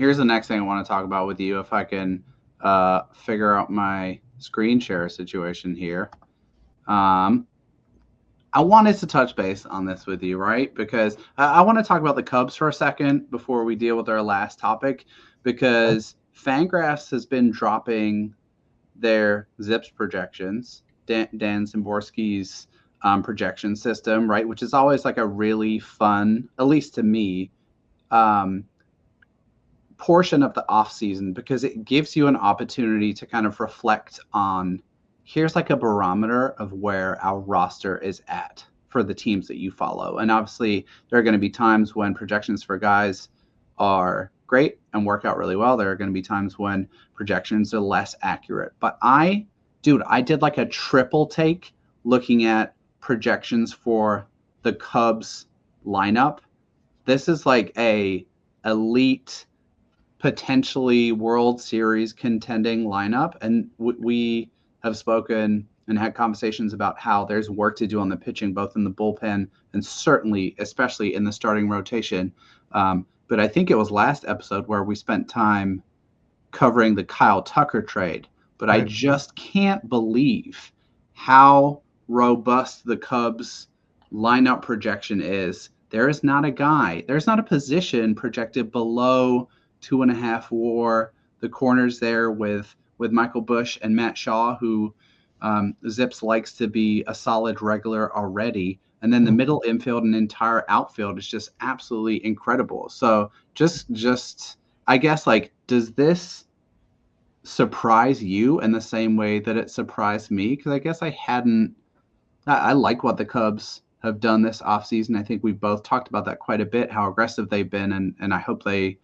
here's the next thing I want to talk about with you. If I can figure out my screen share situation here. I wanted to touch base on this with you, right? Because I want to talk about the Cubs for a second before we deal with our last topic, because FanGraphs has been dropping their Zips projections, Dan Szymborski's projection system, right? Which is always like a really fun, at least to me, portion of the off season, because it gives you an opportunity to kind of reflect on, here's like a barometer of where our roster is at for the teams that you follow. And obviously there are going to be times when projections for guys are great and work out really well. There are going to be times when projections are less accurate. But I did like a triple take looking at projections for the Cubs lineup. This is like a elite, potentially World Series contending lineup. And we have spoken and had conversations about how there's work to do on the pitching, both in the bullpen and certainly, especially in the starting rotation. But I think it was last episode where we spent time covering the Kyle Tucker trade. But right. I just can't believe how robust the Cubs lineup projection is. There's not a position projected below 2.5 WAR. The corners there with Michael Busch and Matt Shaw, who Zips likes to be a solid regular already. And then the middle infield and entire outfield is just absolutely incredible. So just I guess, like, does this surprise you in the same way that it surprised me? Because I guess I like what the Cubs have done this offseason. I think we've both talked about that quite a bit, how aggressive they've been, and I hope they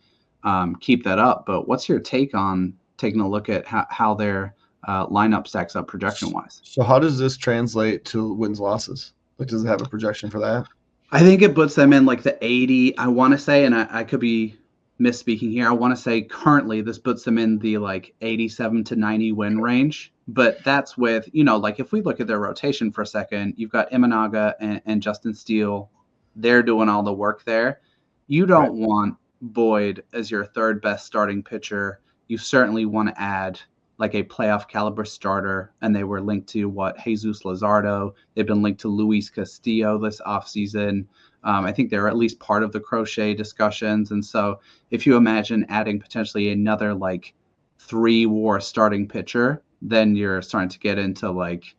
keep that up. But what's your take on taking a look at how their lineup stacks up projection-wise? So how does this translate to wins, losses? Like, does it have a projection for that? I think it puts them in like the 80, I want to say, and I could be misspeaking here. I want to say currently this puts them in the like 87 to 90 win range. But that's with, like if we look at their rotation for a second, you've got Imanaga and Justin Steele. They're doing all the work there. You don't want Boyd as your third best starting pitcher. You certainly want to add like a playoff caliber starter, and they were linked to Jesus Luzardo. They've been linked to Luis Castillo this offseason. I think they're at least part of the Crochet discussions. And so if you imagine adding potentially another like 3 WAR starting pitcher, then you're starting to get into like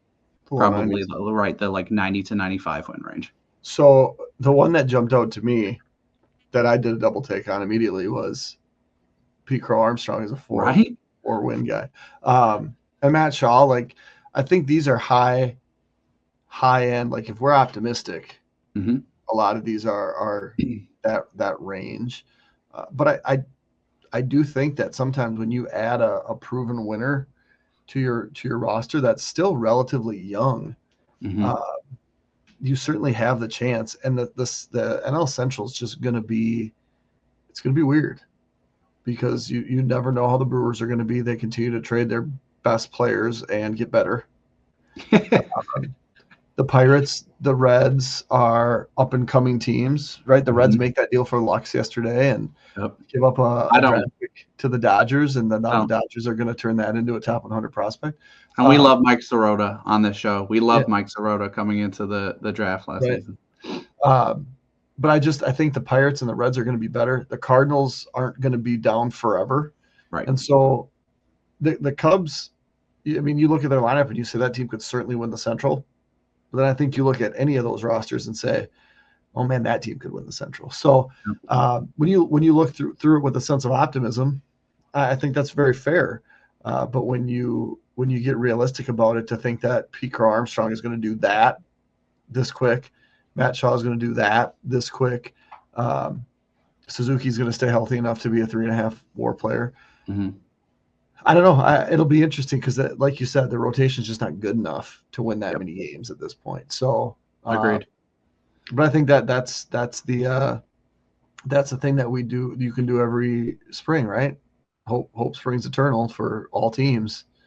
probably the like 90 to 95 win range. So the one that jumped out to me that I did a double take on immediately was Pete Crow Armstrong as a 4 win guy. And Matt Shaw, like, I think these are high end. Like, if we're optimistic, a lot of these are that range. But I do think that sometimes when you add a proven winner to your roster that's still relatively young, you certainly have the chance. And the NL Central is just going to be weird, because you never know how the Brewers are going to be. They continue to trade their best players and get better. The Pirates, the Reds are up-and-coming teams, right? The Reds make that deal for Lux yesterday and give up a draft pick to the Dodgers, and then now the Dodgers are going to turn that into a top 100 prospect. And we love Mike Sirota on this show. We love Mike Sirota coming into the draft last season. But I think the Pirates and the Reds are going to be better. The Cardinals aren't going to be down forever. Right. And so the Cubs, I mean, you look at their lineup and you say that team could certainly win the Central. But then I think you look at any of those rosters and say, oh man, that team could win the Central. So when you look through it with a sense of optimism, I think that's very fair. But when you get realistic about it, to think that Pete Crow Armstrong is going to do that this quick, Matt Shaw is going to do that this quick, Suzuki's going to stay healthy enough to be a 3.5 WAR player. I don't know. It'll be interesting because, like you said, the rotation is just not good enough to win that many games at this point. So agreed. But I think that's the thing that we do. You can do every spring, right? Hope springs eternal for all teams.